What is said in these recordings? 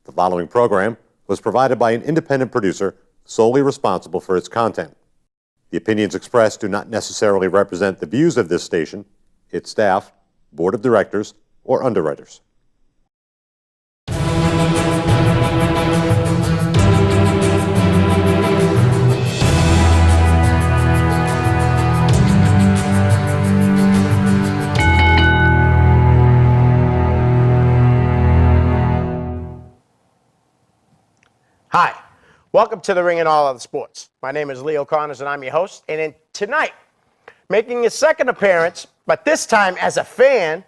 The following program was provided by an independent producer solely responsible for its content. The opinions expressed do not necessarily represent the views of this station, its staff, board of directors, or underwriters. Hi, welcome to the Ring and All Other Sports. My name is Leo Connors and I'm your host. And tonight, making his second appearance, but this time as a fan,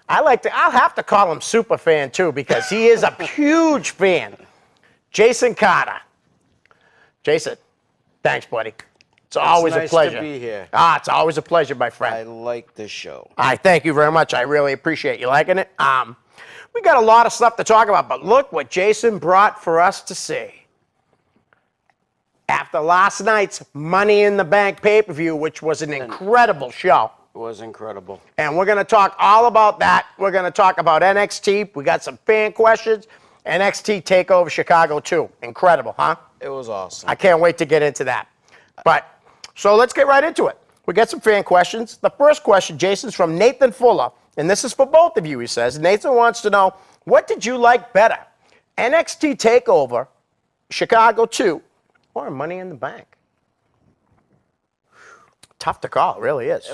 I'll have to call him super fan too because he is a huge fan. Jason Carter. Jason, thanks, buddy. It's always a pleasure. Nice to be here. It's always a pleasure, my friend. I like the show. Thank you very much. I really appreciate you liking it. We got a lot of stuff to talk about, but look what Jason brought for us to see. After last night's Money in the Bank pay-per-view, which was an incredible show. It was incredible. And we're going to talk all about that. We're going to talk about NXT. We got some fan questions. NXT TakeOver Chicago 2. Incredible, huh? It was awesome. I can't wait to get into that. So let's get right into it. We got some fan questions. The first question, Jason's from Nathan Fuller. And this is for both of you, he says. Nathan wants to know, what did you like better? NXT TakeOver, Chicago 2, or Money in the Bank? Tough to call, it really is.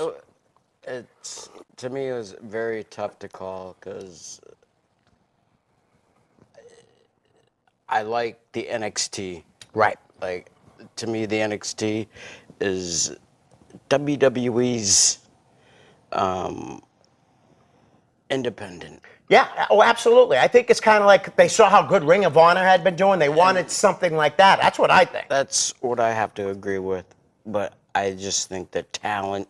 To me, it was very tough to call because I like the NXT. Right. Like, to me, the NXT is WWE's independent. Yeah, oh, absolutely. I think it's kind of like they saw how good Ring of Honor had been doing. They wanted something like that. That's what I think. That's what I have to agree with. But I just think the talent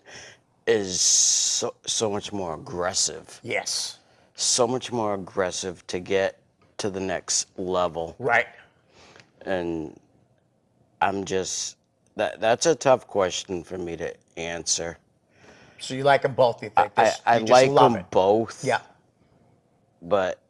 is so much more aggressive. Yes. So much more aggressive to get to the next level. Right. And I'm just, that's a tough question for me to answer. So you like them both, you think? I you just like love them it. both. Yeah. But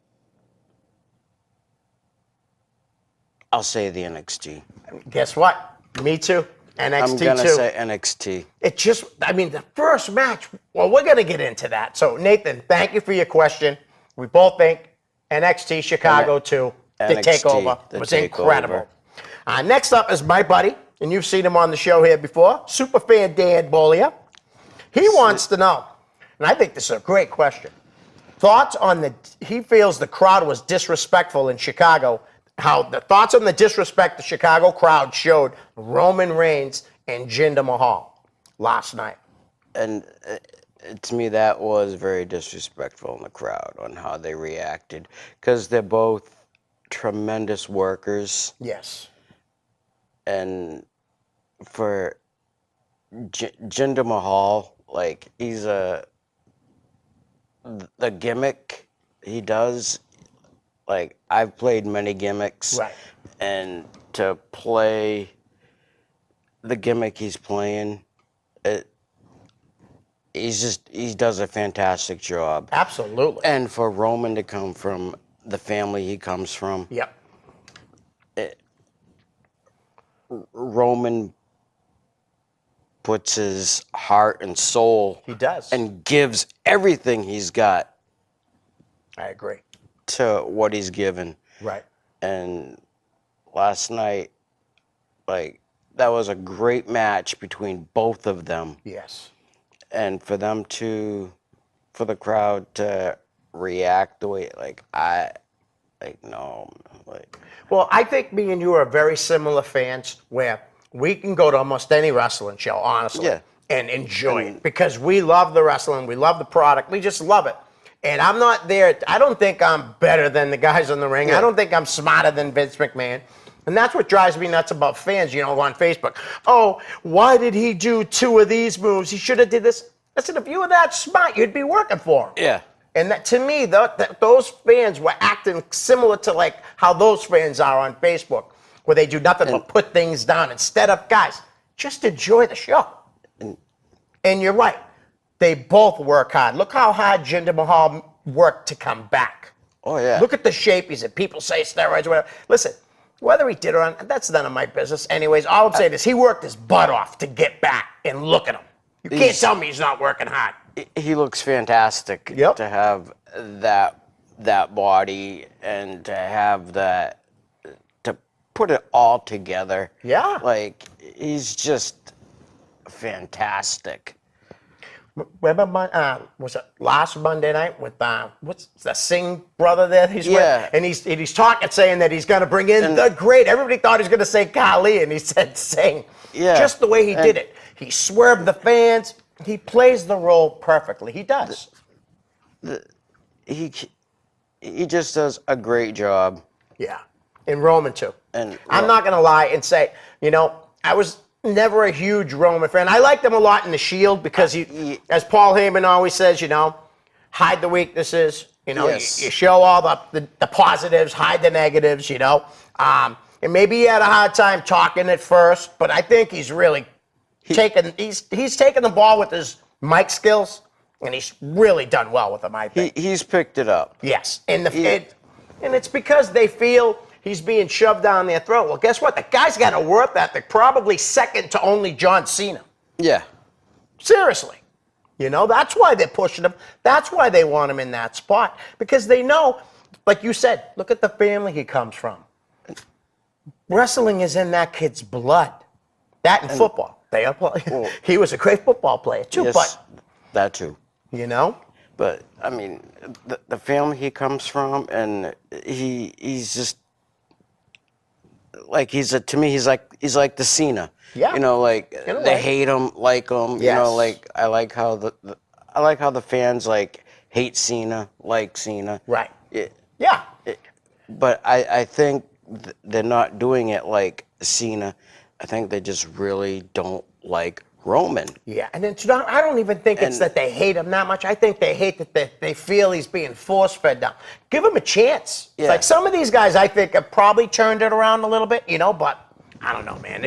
I'll say the NXT. Guess what? Me too. NXT I'm going to too. say NXT. It just, I mean, the first match, well, we're going to get into that. So, Nathan, thank you for your question. We both think NXT Chicago 2, the NXT, TakeOver, was incredible. Next up is my buddy, and you've seen him on the show here before, Superfan Dan Bolia. He wants to know, and I think this is a great question, thoughts on he feels the crowd was disrespectful in Chicago, how the thoughts on the disrespect the Chicago crowd showed Roman Reigns and Jinder Mahal last night. And to me, that was very disrespectful in the crowd on how they reacted because they're both tremendous workers. Yes. And for Jinder Mahal, like, he's the gimmick he does, like, I've played many gimmicks. Right. And to play the gimmick he's playing, he does a fantastic job. Absolutely. And for Roman to come from the family he comes from, Yep. Roman puts his heart and soul. He does. And gives everything he's got I agree. to what he's given. Right. And last night, like, that was a great match between both of them. Yes. And for the crowd to react the way, no. Well, I think me and you are very similar fans where we can go to almost any wrestling show, honestly, Yeah. and enjoy it because we love the wrestling, we love the product, we just love it. And I'm not there, I don't think I'm better than the guys in the ring. Yeah. I don't think I'm smarter than Vince McMahon. And that's what drives me nuts about fans, on Facebook. Oh, why did he do 2 of these moves? He should have did this. Listen, if you were that smart, you'd be working for him. Yeah. And that, to me, those fans were acting similar to like how those fans are on Facebook, where they do nothing but put things down. Instead of, guys, just enjoy the show. And you're right. They both work hard. Look how hard Jinder Mahal worked to come back. Oh, yeah. Look at the shape he's in. People say steroids, whatever. Listen, whether he did or not, that's none of my business. Anyways, all I'm saying is he worked his butt off to get back, and look at him. You can't tell me he's not working hard. He looks fantastic Yep. to have that body and to have that, to put it all together. Yeah. Like, he's just fantastic. Remember, was it last Monday night with what's the Singh brother there? He's Yeah. with, and he's talking, saying that he's going to bring in the great. Everybody thought he was going to say Kali, and he said Singh. Yeah. Just the way he did it. He swerved the fans. He plays the role perfectly. He does. He just does a great job. Yeah. In Roman too. And I'm not going to lie and say, I was never a huge Roman fan. I liked him a lot in the Shield because as Paul Heyman always says, hide the weaknesses. Yes. You show all the positives, hide the negatives. And maybe he had a hard time talking at first, but I think he's really he's taken the ball with his mic skills, and he's really done well with them. I think He's picked it up. yes, and it's because they feel he's being shoved down their throat. Well, guess what? The guy's got a work ethic probably second to only John Cena. Yeah. Seriously. That's why they're pushing him. That's why they want him in that spot. Because they know, like you said, look at the family he comes from. Wrestling is in that kid's blood. That and football. He was a great football player too, Yes, but that too. But I mean, the family he comes from, and he's just like to me he's like the Cena. Yeah. Like In a they way. hate him, like him. Yes. Like I like how the fans like hate Cena, like Cena. right. Yeah. Yeah. But I think they're not doing it like Cena. I think they just really don't like Roman. Yeah, and it's not, I don't even think it's that they hate him that much. I think they hate that they feel he's being force-fed down. Give him a chance. Yeah. Like some of these guys, I think, have probably turned it around a little bit, but I don't know, man.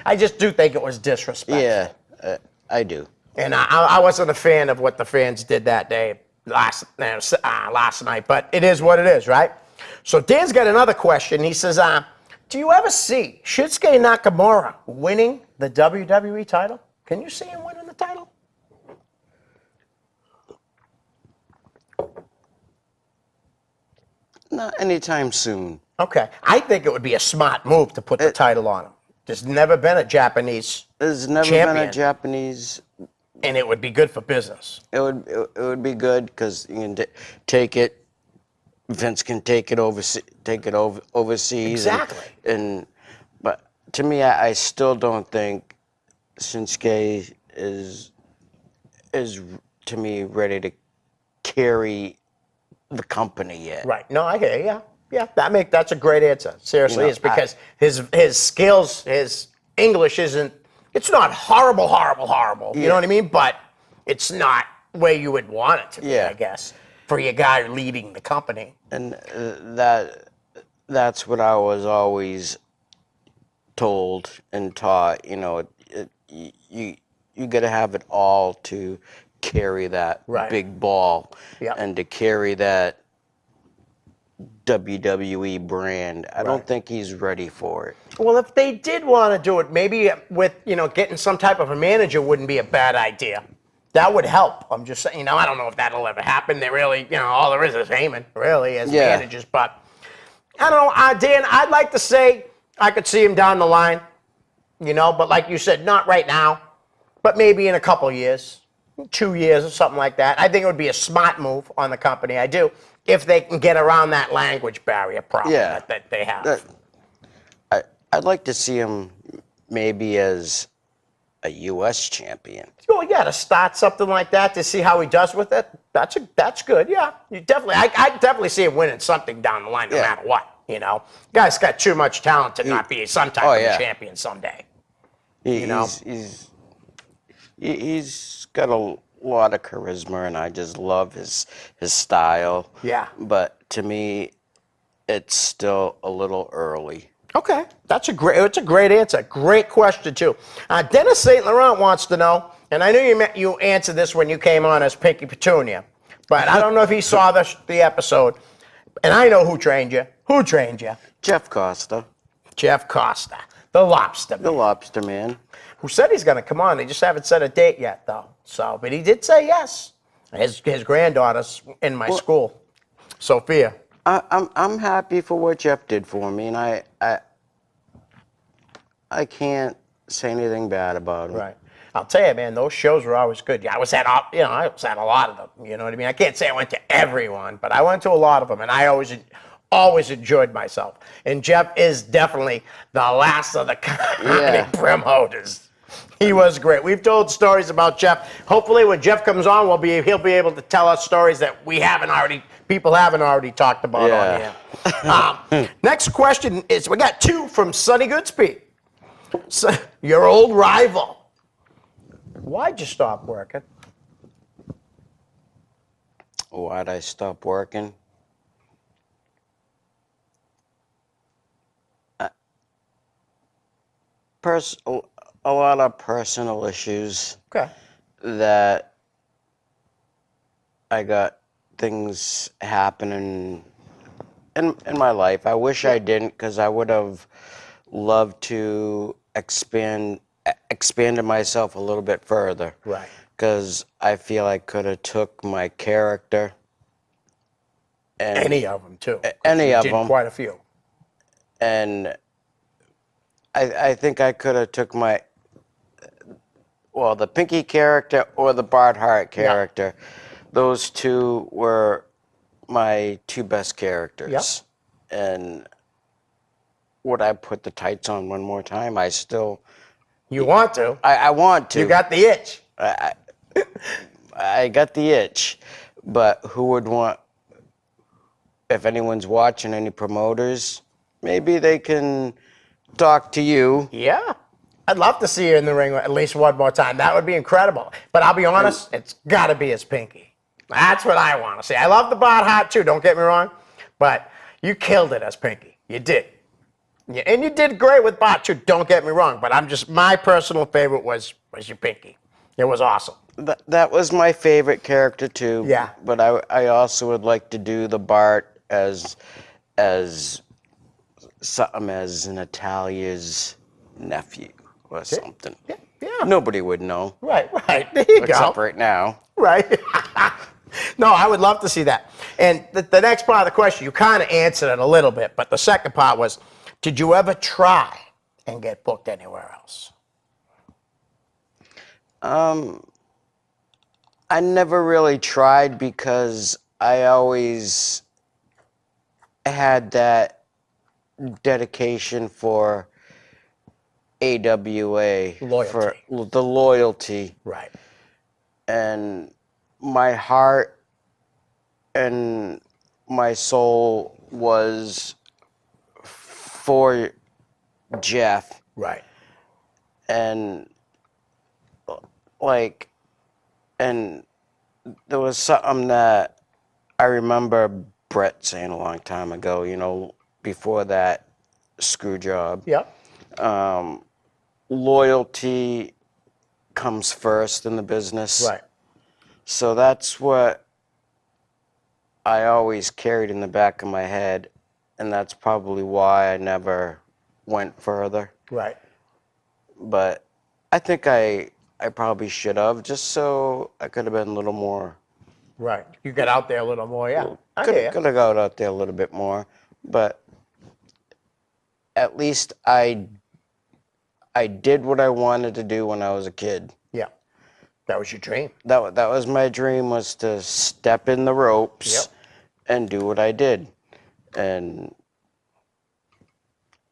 I just do think it was disrespectful. Yeah, I do. And I wasn't a fan of what the fans did that day, last night, but it is what it is, right? So Dan's got another question. He says, do you ever see Shinsuke Nakamura winning the WWE title? Can you see him winning the title? Not anytime soon. Okay. I think it would be a smart move to put the title on him. There's never been a Japanese, There's never been champion. a Japanese. and it would be good for business. It would be good because you can take it. Vince can take it overseas. Exactly. But to me, I still don't think Shinsuke is to me ready to carry the company yet. Right. No, I hear you. Yeah. That's a great answer. Seriously, it's because his skills, his English isn't. It's not horrible. You know what I mean? But it's not where you would want it to be, Yeah. I guess, for your guy leading the company. And that's what I was always told and taught. You got to have it all to carry that Right. big ball Yep. and to carry that WWE brand. I don't think he's ready for it. Well, if they did want to do it, maybe with, getting some type of a manager wouldn't be a bad idea. That would help. I'm just saying, I don't know if that'll ever happen. They really, all there is Heyman, really, as Yeah. managers. But I don't know, Dan, I'd like to say I could see him down the line, but like you said, not right now, but maybe in a couple of years, 2 years or something like that. I think it would be a smart move on the company. I do, if they can get around that language barrier problem Yeah. that they have. I'd like to see him maybe as a U.S. champion. Oh yeah, to start something like that to see how he does with it. That's good. Yeah, you definitely. I definitely see him winning something down the line, no Yeah. matter what. Guy's got too much talent to not be some type of yeah. champion someday. He's got a lot of charisma, and I just love his style. Yeah. But to me, it's still a little early. Okay, it's a great answer. Great question too. Dennis St. Laurent wants to know, and I knew you answered this when you came on as Pinky Petunia, but I don't know if he saw the episode. And I know who trained you. Who trained you? Jeff Costa, Jeff Costa, the lobster the man, lobster man. who said he's going to come on. They just haven't set a date yet, though. So, but he did say yes. His granddaughter's in my school, Sophia. I'm happy for what Jeff did for me, and I can't say anything bad about him. Right. I'll tell you, man, those shows were always good. Yeah, I was at a lot of them. You know what I mean? I can't say I went to everyone, but I went to a lot of them, and I always enjoyed myself. And Jeff is definitely the last of the Yeah. promoters. He was great. We've told stories about Jeff. Hopefully, when Jeff comes on, he'll be able to tell us stories that people haven't already talked about on here. Next question is, we got two from Sonny Goodspeed. So, your old rival. Why'd you stop working? Why'd I stop working? A lot of personal issues Okay. that I got things happening in my life. I wish I didn't, because I would have loved to expanded myself a little bit further. Right. Because I feel I could have took my character and Any of them, too. any You of did them, quite a few. and I think I could have took the Pinky character or the Bart Hart character. Those two were my two best characters. And would I put the tights on one more time? You want to. I want to. You got the itch. I got the itch, but who would want? If anyone's watching, any promoters, maybe they can talk to you. Yeah. I'd love to see you in the ring at least one more time. That would be incredible. But I'll be honest, it's got to be as Pinky. That's what I want to see. I love the Bart Hart, too, don't get me wrong. But you killed it as Pinky. You did. Yeah, and you did great with Bart, too, don't get me wrong. But my personal favorite was your Pinky. It was awesome. That was my favorite character too. Yeah. But I also would like to do the Bart as something as Natalia's nephew or something. Yeah. Nobody would know. Right. There you Except go. right now. Right. No, I would love to see that. And the next part of the question, you kind of answered it a little bit, but the second part was, did you ever try and get booked anywhere else? I never really tried because I always had that dedication for AWA. Loyalty. For the loyalty. Right. And my heart and my soul was for Jeff. Right. And and there was something that I remember Brett saying a long time ago, before that screw job. Yep. Loyalty comes first in the business. Right. So that's what I always carried in the back of my head, and that's probably why I never went further. Right. But I think I probably should have, just so I could have been a little more. Right. You get out there a little more, yeah. I Could hear ya. have got out there a little bit more, but at least I did what I wanted to do when I was a kid. Yeah. That was your dream. That was my dream, was to step in the ropes Yep. and do what I did. And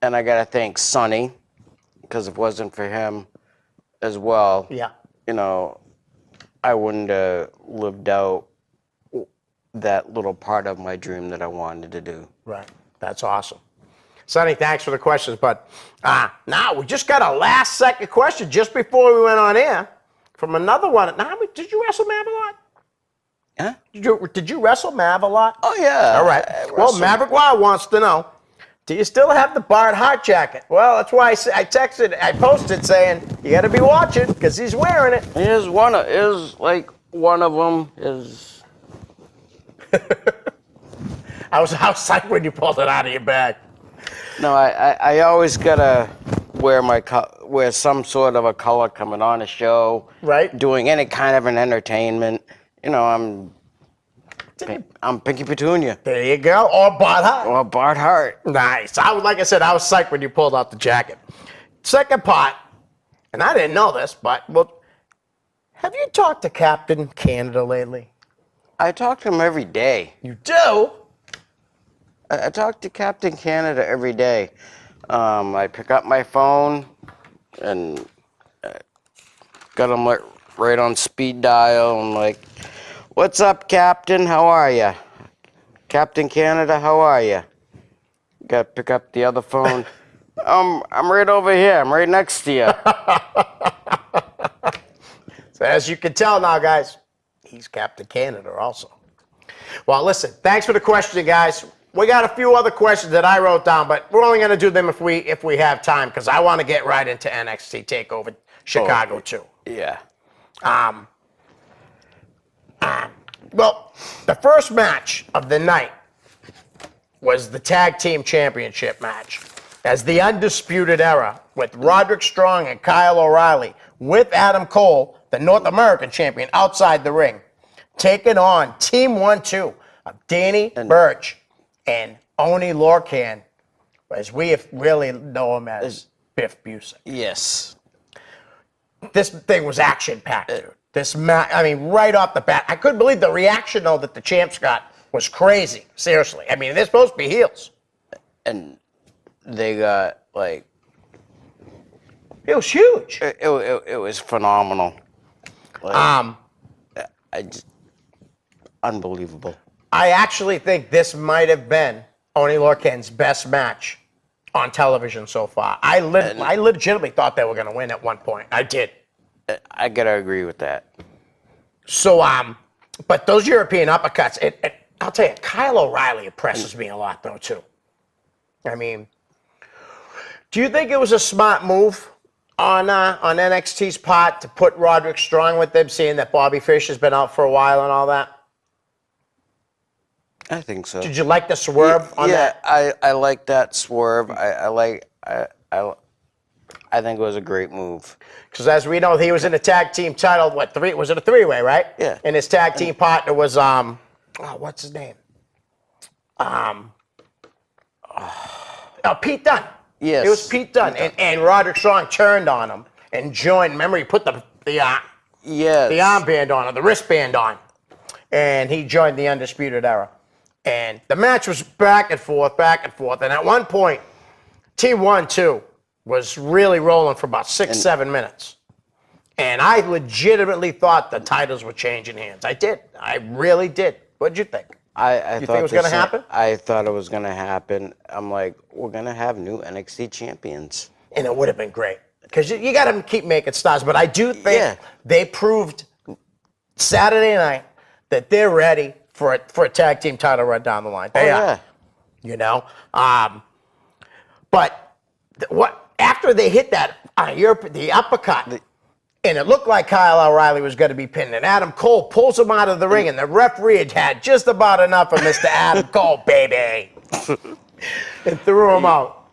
I got to thank Sonny, because if it wasn't for him as well, Yeah. I wouldn't have lived out that little part of my dream that I wanted to do. Right. That's awesome. Sonny, thanks for the questions, but now we just got a last second question just before we went on air from another one. Now, did you wrestle Mav a lot? Huh? Did you wrestle Mav a lot? Oh, yeah. All right. I Well, wrestled. Maverick Wild wants to know, do you still have the Bart Hart jacket? Well, that's why I posted saying, you got to be watching because he's wearing it. One of them is. I was psyched when you pulled it out of your bag. No, I always gotta wear some sort of a color coming on a show. Right. Doing any kind of an entertainment. You know, I'm Pinky Petunia. There you go. Or Bart Hart. Or Bart Hart. Nice. Like I said, I was psyched when you pulled out the jacket. Second part, and I didn't know this, but have you talked to Captain Canada lately? I talk to him every day. You do? I talk to Captain Canada every day. I pick up my phone and got him right on speed dial. I'm like, "What's up, Captain? How are you? Captain Canada, how are you?" Got to pick up the other phone. I'm right over here. I'm right next to you. So as you can tell now, guys, he's Captain Canada also. Well, listen, thanks for the question, guys. We got a few other questions that I wrote down, but we're only going to do them if we have time, because I want to get right into NXT TakeOver Chicago too. Yeah. Well, the first match of the night was the Tag Team Championship match, as the Undisputed Era with Roderick Strong and Kyle O'Reilly with Adam Cole, the North American champion, outside the ring, taking on Team 1-2 of Danny Burch and Oney Lorcan, as we really know him as Biff Busick. Yes. This thing was action-packed, dude. This match, I mean, right off the bat, I couldn't believe the reaction, though, that the champs got was crazy. Seriously. I mean, they're supposed to be heels. And they got, like... It was huge. It was phenomenal. Like, I just... Unbelievable. I actually think this might have been Oney Lorcan's best match on television so far. I legitimately thought they were going to win at one point. I did. I gotta agree with that. So, but those European uppercuts, I'll tell you, Kyle O'Reilly impresses me a lot, though, too. I mean, do you think it was a smart move on NXT's part to put Roderick Strong with them, seeing that Bobby Fish has been out for a while and all that? I think so. Did you like the swerve on that? Yeah, I like that swerve. I think it was a great move. Because as we know, he was in a tag team title. Was it a three-way, right? Yeah. And his tag team partner was what's his name? Pete Dunne. Yes. It was Pete Dunne, and Roderick Strong turned on him and joined. Remember, he put the armband on, or the wristband on, and he joined the Undisputed Era. And the match was back and forth, and at one point, T1-2 was really rolling for about 6-7 minutes. And I legitimately thought the titles were changing hands. I did. I really did. What'd you think? I You thought think it was going to happen? I thought it was going to happen. I'm like, we're going to have new NXT champions. And it would have been great. Because you got to keep making stars. But I do think they proved Saturday night that they're ready for a tag team title run down the line. They are. Yeah. You know? But after they hit that the uppercut, and it looked like Kyle O'Reilly was going to be pinned, and Adam Cole pulls him out of the ring, and the referee had just about enough of Mr. Adam Cole, baby, and threw him out.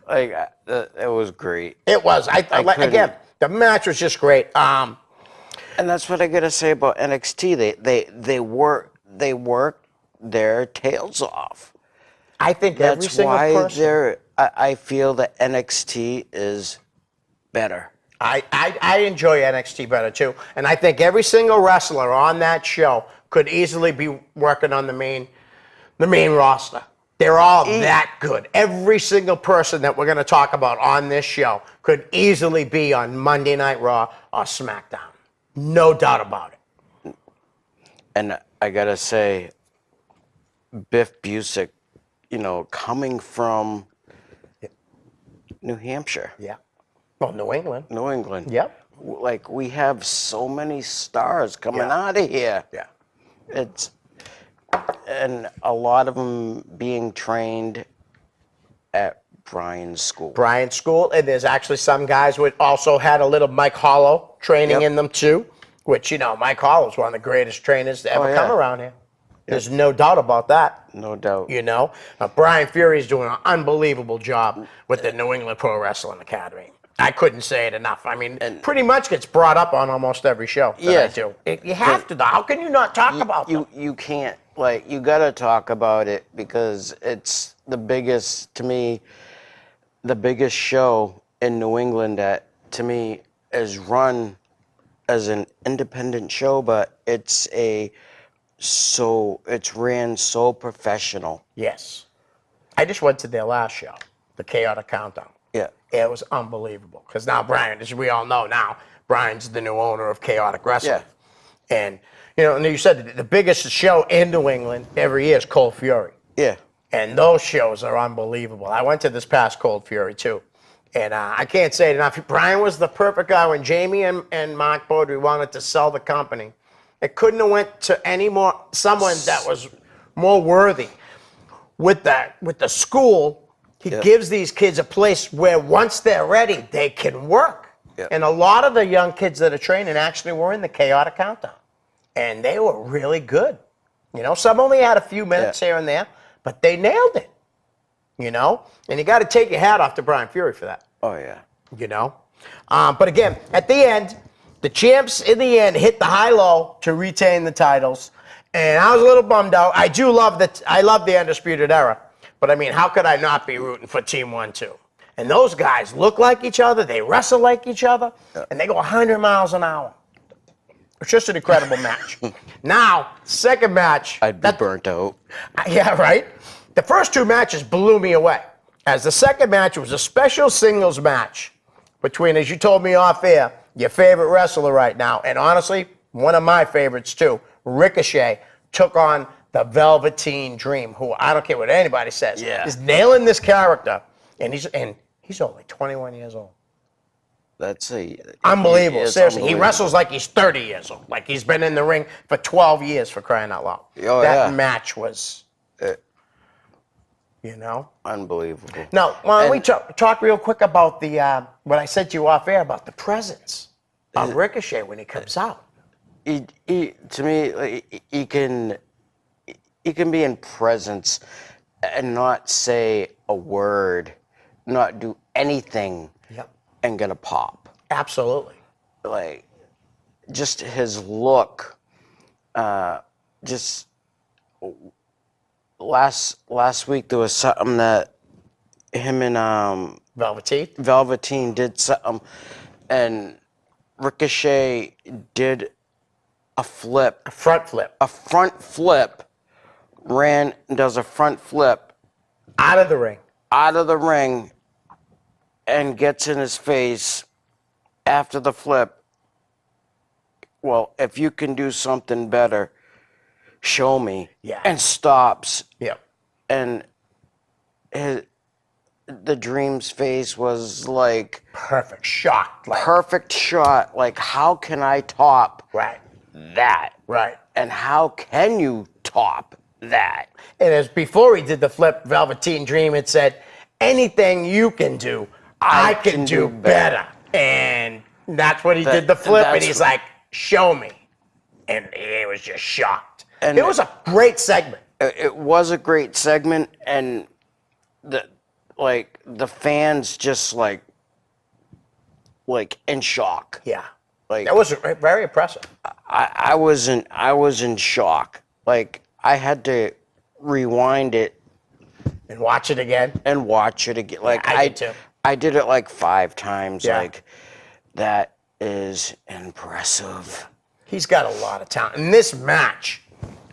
Like, it was great. It was. Again, the match was just great. And that's what I got to say about NXT. They work their tails off. I think every That's single why person. I feel that NXT is better. I enjoy NXT better too, and I think every single wrestler on that show could easily be working on the main roster. They're all that good. Every single person that we're going to talk about on this show could easily be on Monday Night Raw or SmackDown. No doubt about it. And I gotta say, Biff Busick, coming from New Hampshire. Yeah. Well, New England. New England. Yep. Like, we have so many stars coming out of here. Yeah. And a lot of them being trained at Brian's school. Brian's school, and there's actually some guys who also had a little Mike Hollow training in them too, which, Mike Hollow's one of the greatest trainers to ever come around here. There's no doubt about that. No doubt. You know, Brian Fury's doing an unbelievable job with the New England Pro Wrestling Academy. I couldn't say it enough. I mean, pretty much gets brought up on almost every show that I do. You have to, though. How can you not talk about them? You can't, like, you got to talk about it because it's the biggest, to me, the biggest show in New England that, to me, is run as an independent show, but it's ran so professional. Yes. I just went to their last show, the Chaotic Countdown. Yeah. It was unbelievable. Because now Brian, as we all know now, Brian's the new owner of Chaotic Wrestling. Yeah. And, you know, and you said the biggest show in New England every year is Cold Fury. Yeah. And those shows are unbelievable. I went to this past Cold Fury, too. And I can't say it enough. Brian was the perfect guy when Jamie and Mark Baudry wanted to sell the company. It couldn't have went to someone that was more worthy. With the school, he gives these kids a place where once they're ready, they can work. Yep. And a lot of the young kids that are training actually were in the Chaotic Countdown. And they were really good. You know, some only had a few minutes here and there, but they nailed it. You know? And you got to take your hat off to Brian Fury for that. Oh, yeah. You know? But again, at the end, the champs in the end hit the high-low to retain the titles. And I was a little bummed out. I love the Undisputed Era. But I mean, how could I not be rooting for Team 1-2? And those guys look like each other, they wrestle like each other, and they go 100 miles an hour. It's just an incredible match. Now, second match. I'd be burnt out. Yeah, right? The first two matches blew me away. As the second match was a special singles match between, as you told me off air, your favorite wrestler right now, and honestly, one of my favorites too, Ricochet, took on the Velveteen Dream, who I don't care what anybody says, is nailing this character, and he's only 21 years old. That's Unbelievable, seriously. He wrestles like he's 30 years old, like he's been in the ring for 12 years, for crying out loud. Oh, that match was, you know? Unbelievable. Now, why don't we talk real quick about what I said to you off air about the presence of Ricochet when he comes out. To me, like, he can be in presence and not say a word, not do anything, and get a pop. Absolutely. Like, just his look. Just last week there was something that him and Velveteen did something, and Ricochet did a flip. A front flip. A front flip. Ran and does a front flip. Out of the ring. Out of the ring. And gets in his face after the flip. Well, if you can do something better, show me. Yeah. And stops. Yep. And the Dream's face was like... Perfect shot. Perfect shot. Like, how can I top that? Right. And how can you top that? And as before he did the flip, Velveteen Dream had said, anything you can do, I can do better. And that's what he did the flip, and he's like, show me. And he was just shocked. And it was a great segment. It was a great segment, and the fans just like in shock. Yeah. Like, that was very impressive. I was in shock. Like, I had to rewind it and watch it again. Like, I did too. I did it like 5 times. Yeah. Like, that is impressive. He's got a lot of talent. In this match,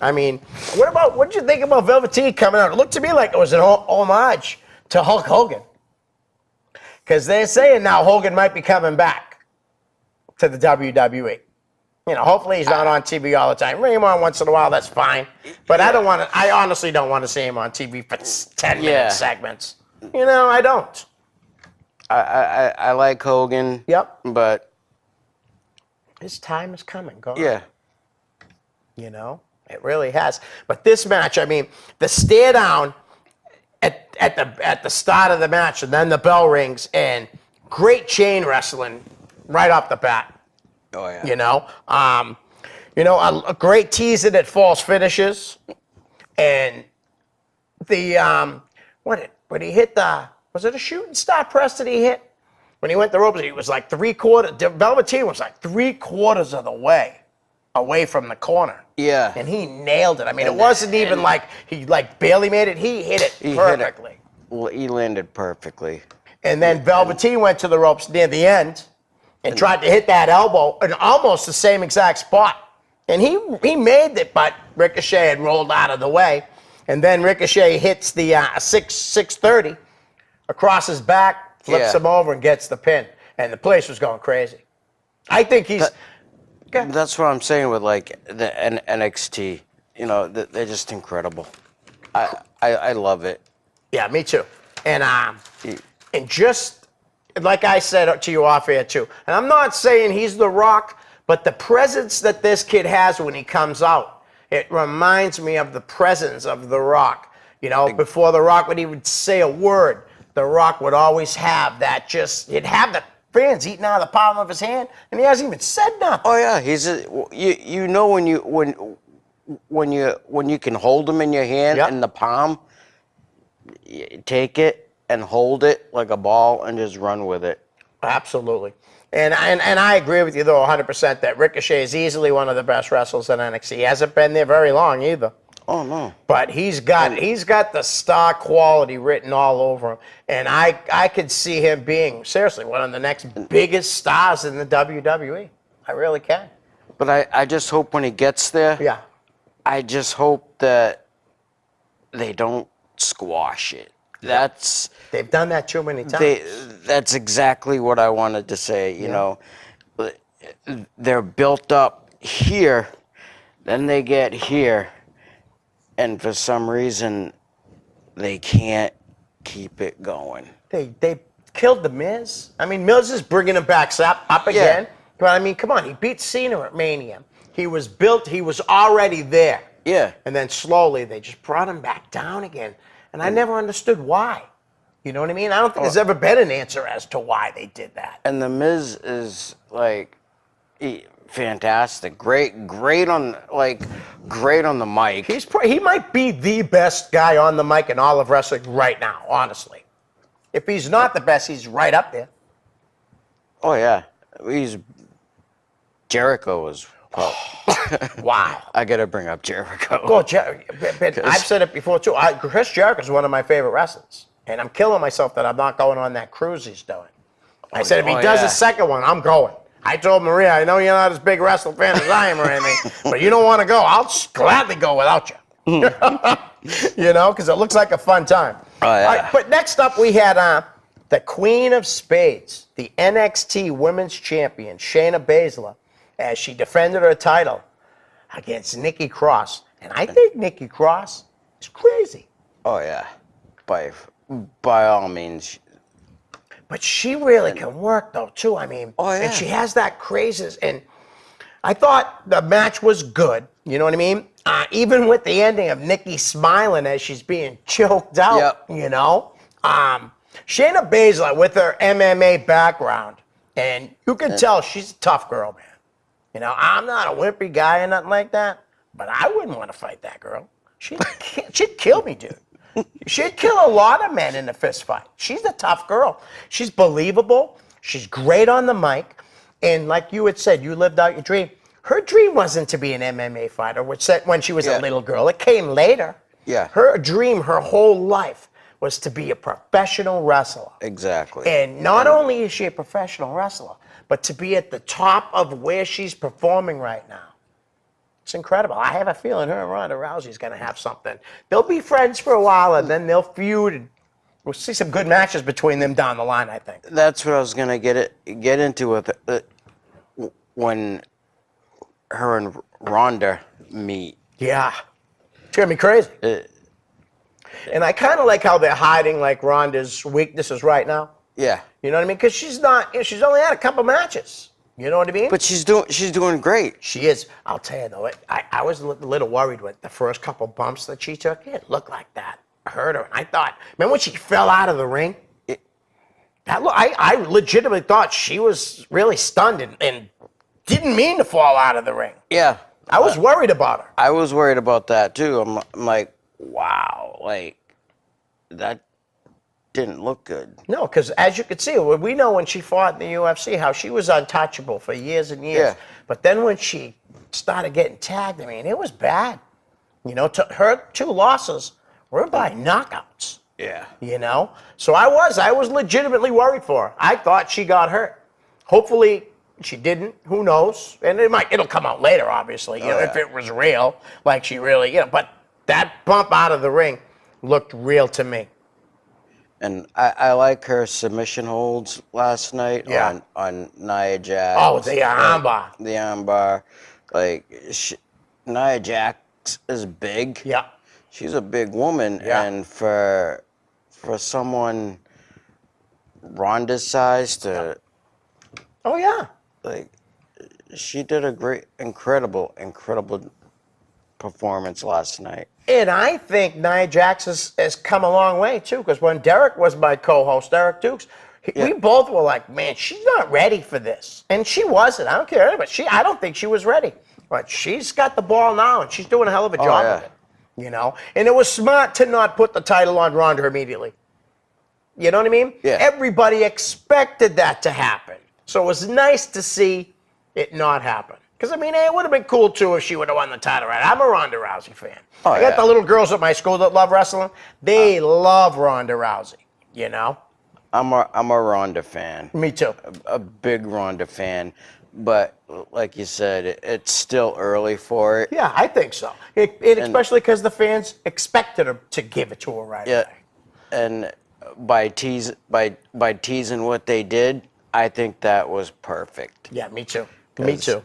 I mean, what did you think about Velveteen coming out? It looked to me like it was an homage to Hulk Hogan. Because they're saying now Hogan might be coming back to the WWE. You know, hopefully he's not on TV all the time. Bring him on once in a while, that's fine. But I honestly don't want to see him on TV for 10-minute segments. You know, I don't. I like Hogan. Yep. But his time is coming. Yeah. You know, it really has. But this match, I mean, the stare down at the start of the match, and then the bell rings, and great chain wrestling right off the bat. Oh yeah. You know, a great tease at false finishes. And the when he hit was it a shooting star press that he hit? When he went the ropes, he was like Velveteen was like 3/4 of the way away from the corner. Yeah. And he nailed it. I mean, it wasn't even like he like barely made it. He hit it perfectly. He landed perfectly. And then Velveteen went to the ropes near the end and tried to hit that elbow in almost the same exact spot. And he made it, but Ricochet had rolled out of the way. And then Ricochet hits the 630 across his back, flips him over, and gets the pin. And the place was going crazy. I think he's... That's what I'm saying with like the NXT. You know, they're just incredible. I love it. Yeah, me too. And just like I said to you off air too, and I'm not saying he's The Rock, but the presence that this kid has when he comes out, it reminds me of the presence of The Rock. You know, before The Rock would even say a word, The Rock would always have that he'd have the fans eating out of the palm of his hand, and he hasn't even said nothing. Oh yeah, you know when you can hold him in your hand in the palm, you take it and hold it like a ball and just run with it. Absolutely. And I agree with you, though, 100% that Ricochet is easily one of the best wrestlers in NXT. He hasn't been there very long either. Oh, no. But he's got the star quality written all over him. And I could see him being, seriously, one of the next biggest stars in the WWE. I really can. But I just hope when he gets there, I just hope that they don't squash it. They've done that too many times. That's exactly what I wanted to say. You know, they're built up here, then they get here, and for some reason, they can't keep it going. They killed the Miz. I mean, Miz is bringing him back up again. But I mean, come on, he beat Cena at Mania. He was built. He was already there. Yeah. And then slowly they just brought him back down again. And I never understood why. You know what I mean? I don't think there's ever been an answer as to why they did that. And the Miz is like fantastic, great on the mic. He might be the best guy on the mic in all of wrestling right now, honestly. If he's not the best, he's right up there. Oh yeah, Jericho was. Wow. I gotta bring up Jericho. I've said it before too. Chris Jericho is one of my favorite wrestlers, and I'm killing myself that I'm not going on that cruise he's doing. I said if he does a second one, I'm going. I told Maria, I know you're not as big a wrestling fan as I am or anything, but you don't want to go. I'll gladly go without you. You know, because it looks like a fun time. Oh, yeah. All right, but next up we had the Queen of Spades, the NXT Women's Champion, Shayna Baszler, as she defended her title against Nikki Cross. And I think Nikki Cross is crazy. Oh yeah, by all means. But she really can work though too. I mean, and she has that craziness. And I thought the match was good. You know what I mean? Even with the ending of Nikki smiling as she's being choked out. You know, Shayna Baszler with her MMA background, and you can tell she's a tough girl, man. You know, I'm not a wimpy guy or nothing like that, but I wouldn't want to fight that girl. She'd kill me, dude. She'd kill a lot of men in a fist fight. She's a tough girl. She's believable. She's great on the mic. And like you had said, you lived out your dream. Her dream wasn't to be an MMA fighter, which said when she was a little girl. It came later. Yeah. Her dream, her whole life, was to be a professional wrestler. Exactly. And not only is she a professional wrestler, but to be at the top of where she's performing right now. It's incredible. I have a feeling her and Ronda Rousey's going to have something. They'll be friends for a while, and then they'll feud, and we'll see some good matches between them down the line, I think. That's what I was going to get into with when her and Ronda meet. Yeah. It's going to be crazy. And I kind of like how they're hiding like Ronda's weaknesses right now. Yeah. You know what I mean? Because she's only had a couple matches. You know what I mean? But she's doing great. She is. I'll tell you though, I was a little worried with the first couple bumps that she took. It looked like that hurt her. And I thought, remember when she fell out of the ring? I legitimately thought she was really stunned and didn't mean to fall out of the ring. Yeah. I was worried about her. I was worried about that too. I'm like, wow, like that didn't look good. No, because as you can see, we know when she fought in the UFC how she was untouchable for years and years. Yeah. But then when she started getting tagged, I mean, it was bad. You know, her 2 losses were by knockouts. Yeah. You know, so I was legitimately worried for her. I thought she got hurt. Hopefully she didn't. Who knows? And it'll come out later, obviously. You know, if it was real, like she really, you know. But that bump out of the ring looked real to me. And I like her submission holds last night on Nia Jax. Oh, the armbar. The armbar. Like, Nia Jax is big. Yeah. She's a big woman. Yeah. And for someone Ronda's size to, Oh yeah. like, she did a great, incredible performance last night. And I think Nia Jax has come a long way too, because when Derek was my co-host, Derek Dukes, we both were like, man, she's not ready for this. And she wasn't. I don't care, but I don't think she was ready. But she's got the ball now, and she's doing a hell of a job yeah. with it. You know? And it was smart to not put the title on Ronda immediately. You know what I mean? Yeah. Everybody expected that to happen. So it was nice to see it not happen. Because, I mean, it would have been cool, too, if she would have won the title, right? I'm a Ronda Rousey fan. I got the little girls at my school that love wrestling. They love Ronda Rousey, you know? I'm a Ronda fan. Me too. A big Ronda fan. But like you said, it's still early for it. Yeah, I think so. Especially because the fans expected her to give it to her right away. And by teasing what they did, I think that was perfect. Yeah, me too. Me too.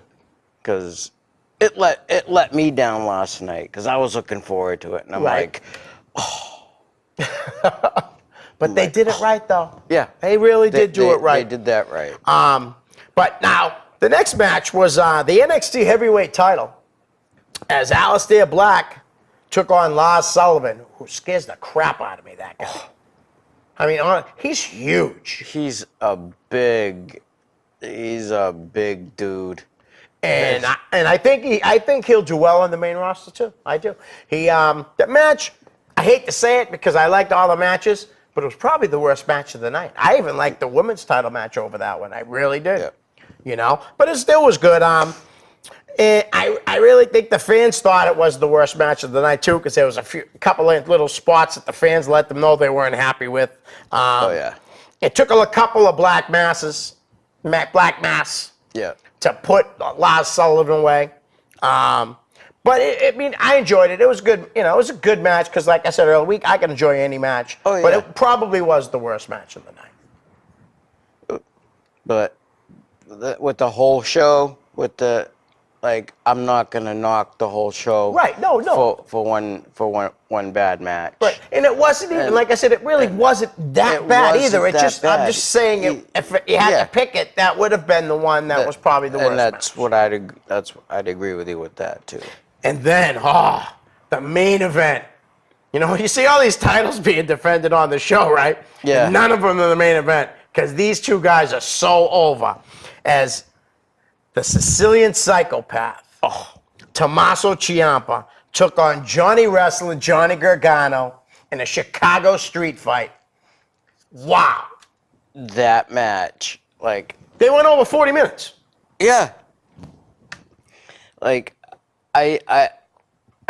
Because it let me down last night because I was looking forward to it, and I'm like, But they did it right, though. yeah, They really did do it right. They did that right. But now, the next match was the NXT Heavyweight title, as Aleister Black took on Lars Sullivan, who scares the crap out of me, that guy. I mean, he's huge. He's a big dude. And I think he'll do well on the main roster, too. I do. That match, I hate to say it because I liked all the matches, but it was probably the worst match of the night. I even liked the women's title match over that one. I really did. Yeah. You know? But it still was good. And I really think the fans thought it was the worst match of the night, too, because there was a couple of little spots that the fans let them know they weren't happy with. It took a couple of black masks to put Lars Sullivan away. But I enjoyed it. It was good. You know, it was a good match because, like I said earlier, I can enjoy any match. But it probably was the worst match of the night. But with the whole show, I'm not gonna knock the whole show. Right? No. For one bad match. Right, and it wasn't even like I said. It really wasn't that bad either. wasn't that I'm bad. just saying, if you had to pick it, that would have been the one that was probably the worst. And that's match. what I'd agree with you with that too. And then, the main event. You know, you see all these titles being defended on the show, right? Yeah. And none of them are the main event because these two guys are so over. As the Sicilian psychopath, Tommaso Ciampa, took on Johnny Wrestling, Johnny Gargano, in a Chicago street fight. Wow. That match, They went over 40 minutes. yeah. I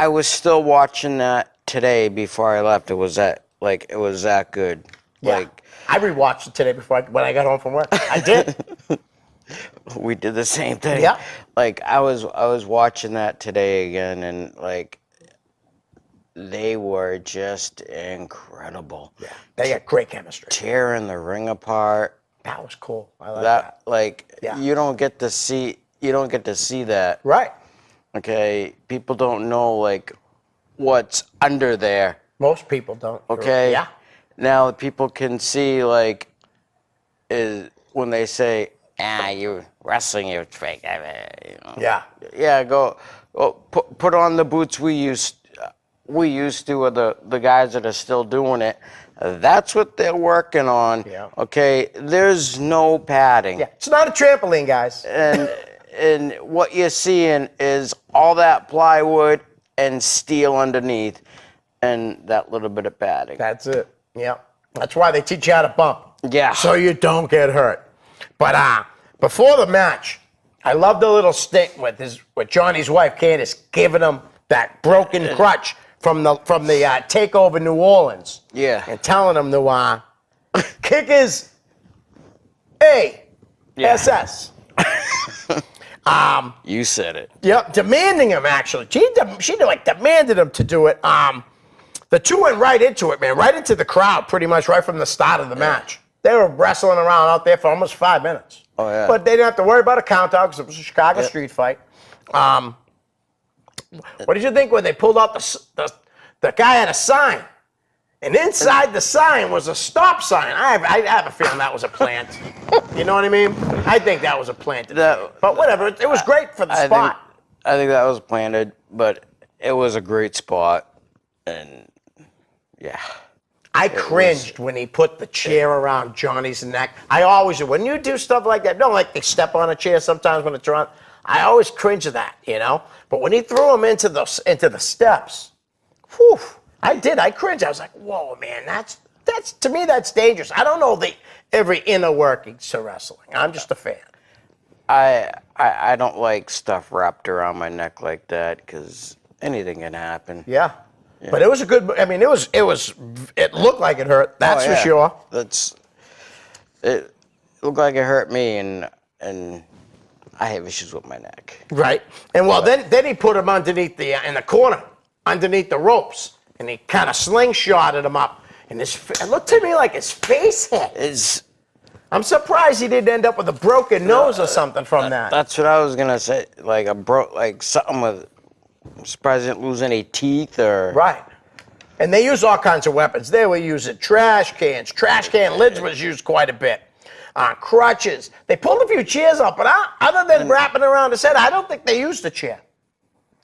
was still watching that today before I left. It was that good. Yeah. I rewatched it today when I got home from work. I did. We did the same thing. Yeah. I was watching that today again, and they were just incredible. Yeah. They got great chemistry. Tearing the ring apart. That was cool. I like that. You don't get to see that. Right. Okay. People don't know what's under there. Most people don't. Okay. Yeah. Now people can see is when they say, you're wrestling, you're fake. Yeah. Yeah, go put on the boots we used to, or the guys that are still doing it. That's what they're working on. Yeah. Okay, there's no padding. Yeah. It's not a trampoline, guys. And what you're seeing is all that plywood and steel underneath. and that little bit of padding. That's it. Yeah. That's why they teach you how to bump. Yeah. So you don't get hurt. But before the match, I love the little stint with Johnny's wife Candace giving him that broken crutch from the takeover New Orleans. Yeah. And telling him to kick his ASS. You said it. Yep, demanding him actually. She like demanded him to do it. The two went right into it, man, right into the crowd, pretty much right from the start of the match. They were wrestling around out there for almost 5 minutes. Oh yeah. But they didn't have to worry about a count out because it was a Chicago street fight. What did you think when they pulled out the guy had a sign? And inside the sign was a stop sign. I have a feeling that was a plant. You know what I mean? I think that was a plant. But whatever, it was great for the spot. I think that was planted, but it was a great spot, and yeah. I cringed when he put the chair around Johnny's neck. I always do. When you do stuff like that, like they step on a chair sometimes when it's around, I always cringe at that, you know? But when he threw him into the steps, whew, I did. I cringed. I was like, whoa, man, that's to me, that's dangerous. I don't know every inner workings to wrestling. I'm just a fan. I don't like stuff wrapped around my neck like that because anything can happen. Yeah. But it was a good, I mean, it looked like it hurt. That's for sure. It looked like it hurt me, and I have issues with my neck. Right. And well, then he put him underneath in the corner, underneath the ropes, and he kind of slingshotted him up. And it looked to me like his face hit. I'm surprised he didn't end up with a broken nose or something from that. That's what I was gonna say. Like something with. I'm surprised he didn't lose any teeth or. Right. And they use all kinds of weapons. They were using trash cans. Trash can lids was used quite a bit. Crutches. They pulled a few chairs up, but other than wrapping around his head, I don't think they used a chair.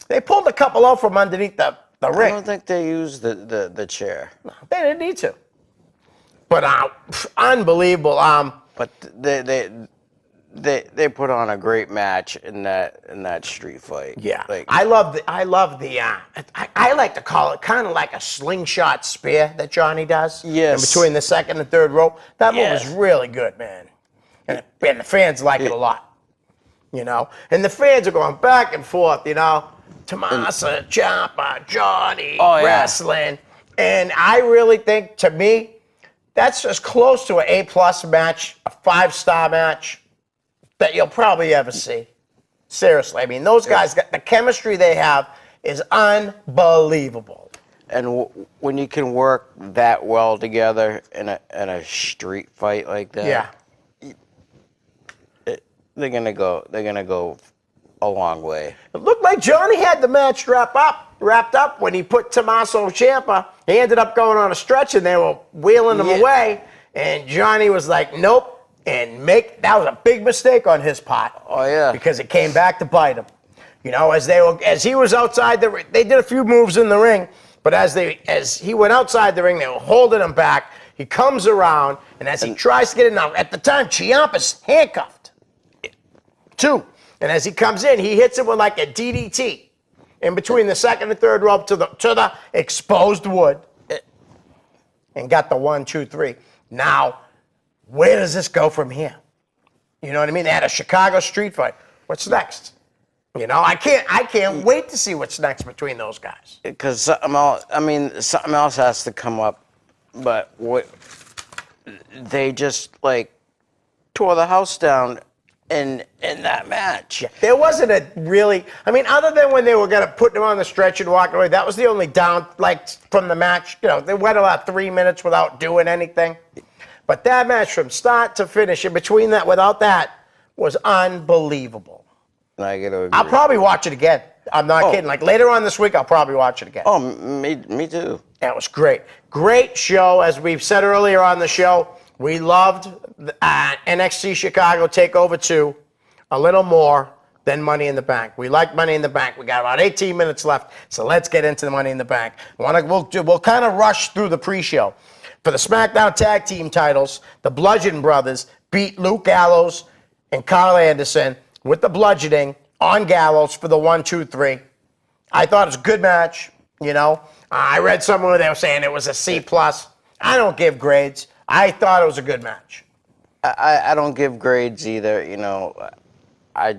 They pulled a couple out from underneath the ring. I don't think they used the chair. No, they didn't need to. But unbelievable. But they put on a great match in that street fight. Yeah, Like, I love the. I like to call it kind of like a slingshot spear that Johnny does. Yes. In between the second and third rope, that move Yes. is really good, man. And the fans like it a lot. You know, and the fans are going back and forth. You know, Tommaso Ciampa, Johnny, wrestling, and I really think, to me, that's as close to an A+ match, a 5-star match that you'll probably ever see. Seriously, I mean, those guys, the chemistry they have is unbelievable. and when you can work that well together in a street fight like that, Yeah. they're gonna go a long way. It looked like Johnny had the match wrapped up when he put Tommaso Ciampa. He ended up going on a stretch and they were wheeling him away. And Johnny was like, nope. And that was a big mistake on his part. Oh yeah. Because it came back to bite him. You know, as he was outside the ring, they did a few moves in the ring, but as he went outside the ring, they were holding him back. He comes around, and as he tries to get in, now at the time, Ciampa's handcuffed, too. And as he comes in, he hits him with like a DDT in between the second and third rope to the exposed wood, and got the 1, 2, 3. Now, where does this go from here? You know what I mean? They had a Chicago street fight. What's next? You know, I can't wait to see what's next between those guys. Because something else has to come up, but they just like tore the house down in that match. There wasn't other than when they were gonna put him on the stretch and walk away, that was the only down from the match. You know, they went about 3 minutes without doing anything. But that match from start to finish, in between that, without that, was unbelievable. I gotta agree. I'll probably watch it again. I'm not kidding. Like later on this week, I'll probably watch it again. Oh, me too. That was great. Great show. As we've said earlier on the show, we loved NXT Chicago TakeOver 2 a little more than Money in the Bank. We like Money in the Bank. We got about 18 minutes left, so let's get into the Money in the Bank. We'll kind of rush through the pre-show. For the SmackDown Tag Team titles, the Bludgeon Brothers beat Luke Gallows and Carl Anderson with the bludgeoning on Gallows for the 1, 2, 3. I thought it was a good match, you know. I read somewhere they were saying it was a C+. I don't give grades. I thought it was a good match. I don't give grades either. You know, I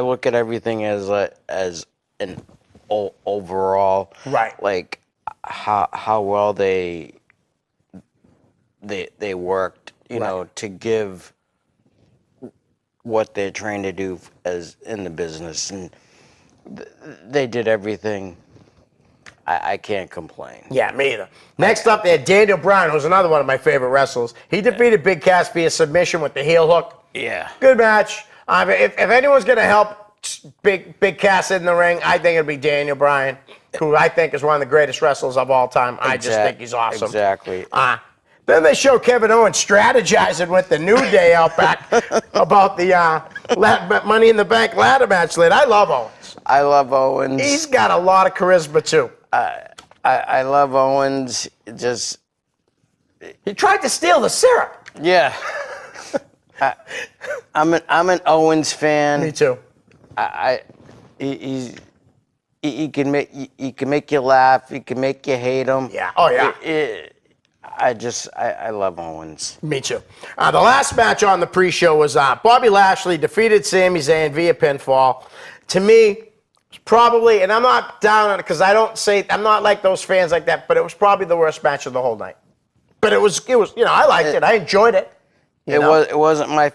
look at everything as an overall. Right. Like how well they worked. You know, to give what they're trying to do as in the business, and they did everything. I can't complain. Yeah, me either. Next up, they had Daniel Bryan, who's another one of my favorite wrestlers. He defeated Big Cass via submission with the heel hook. Yeah. Good match. If anyone's going to help Big Cass in the ring, I think it'll be Daniel Bryan, who I think is one of the greatest wrestlers of all time. I just think he's awesome. Exactly. Then they show Kevin Owens strategizing with the New Day out back about the Money in the Bank ladder match later. I love Owens. I love Owens. He's got a lot of charisma, too. I love Owens. Just He tried to steal the syrup. yeah. I'm an Owens fan. Me too. He can make you laugh. He can make you hate him. Yeah. Oh, yeah. I love Owens. Me too. The last match on the pre-show was Bobby Lashley defeated Sami Zayn via pinfall. To me, probably, and I'm not down on it because I'm not like those fans like that, but it was probably the worst match of the whole night. But it was, I liked it. I enjoyed it. It wasn't my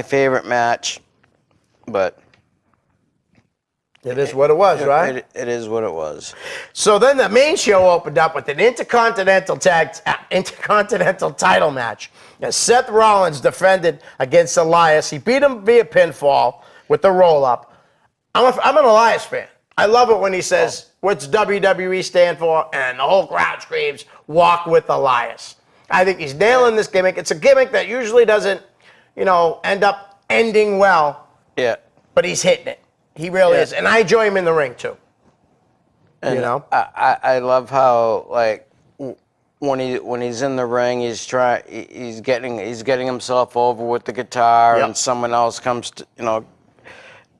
favorite match, but it is what it was, right? It is what it was. So then the main show opened up with an intercontinental title match as Seth Rollins defended against Elias. He beat him via pinfall with the roll-up. I'm an Elias fan. I love it when he says, what's WWE stand for? And the whole crowd screams, walk with Elias. I think he's nailing this gimmick. It's a gimmick that usually doesn't, end up ending well. Yeah. But he's hitting it. He really is. And I enjoy him in the ring, too. And I love how, like, when he's in the ring, he's getting himself over with the guitar, and someone else comes to,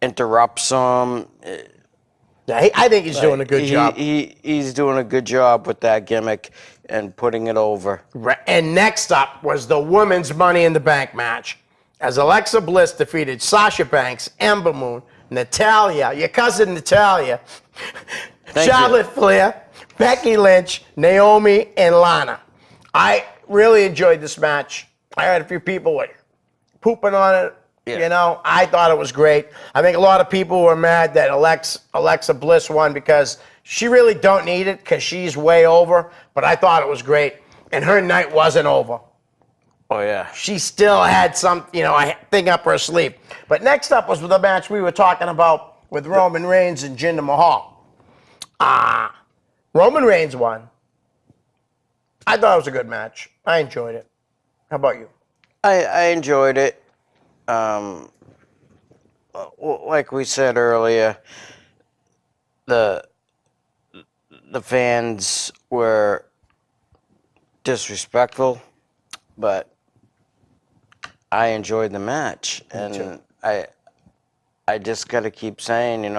interrupts him. Yeah, I think he's doing a good job. He's doing a good job with that gimmick and putting it over. Right. And next up was the women's Money in the Bank match, as Alexa Bliss defeated Sasha Banks, Ember Moon, Natalya, your cousin Natalya, Charlotte Flair, Becky Lynch, Naomi, and Lana. I really enjoyed this match. I had a few people pooping on it. Yeah. I thought it was great. I think a lot of people were mad that Alexa Bliss won because she really don't need it because she's way over. But I thought it was great. And her night wasn't over. Oh, yeah. She still had some, a thing up her sleeve. But next up was the match we were talking about with Roman Reigns and Jinder Mahal. Roman Reigns won. I thought it was a good match. I enjoyed it. How about you? I enjoyed it. Like we said earlier, the fans were disrespectful, but I enjoyed the match, and I just got to keep saying, you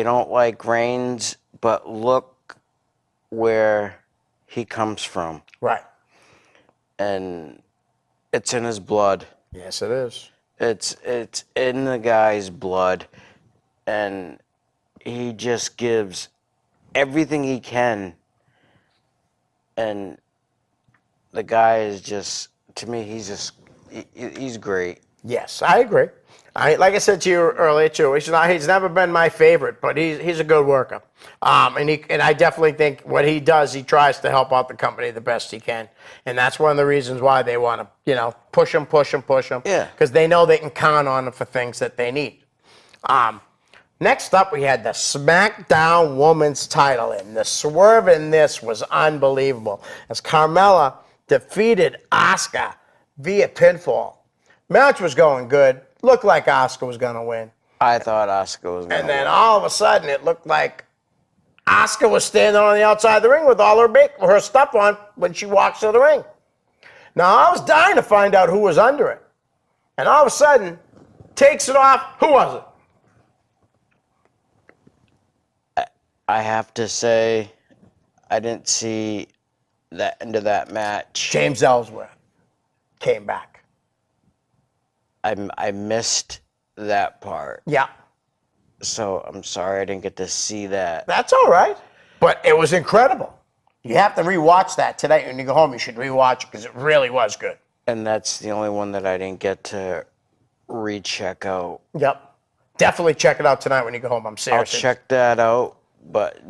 don't like Reigns, but look where he comes from. Right. And it's in his blood. Yes, it is. It's in the guy's blood, and he just gives everything he can, and the guy is just, to me, he's great. Yes, I agree. Like I said to you earlier too, he's never been my favorite, but he's a good worker. And I definitely think what he does, he tries to help out the company the best he can. And that's one of the reasons why they want to, push him. Yeah. Because they know they can count on him for things that they need. Next up, we had the SmackDown Women's title, and the swerve in this was unbelievable as Carmella defeated Asuka via pinfall. Match was going good. Looked like Asuka was going to win. I thought Asuka was going to win. And then all of a sudden, it looked like Asuka was standing on the outside of the ring with all her stuff on when she walks to the ring. Now, I was dying to find out who was under it. And all of a sudden, takes it off. Who was it? I have to say, I didn't see the end of that match. James Ellsworth came back. I missed that part. Yeah. So I'm sorry I didn't get to see that. That's all right. But it was incredible. You have to rewatch that today. When you go home, you should rewatch it because it really was good. And that's the only one that I didn't get to recheck out. Yep. Definitely check it out tonight when you go home. I'm I'll serious. check that out, but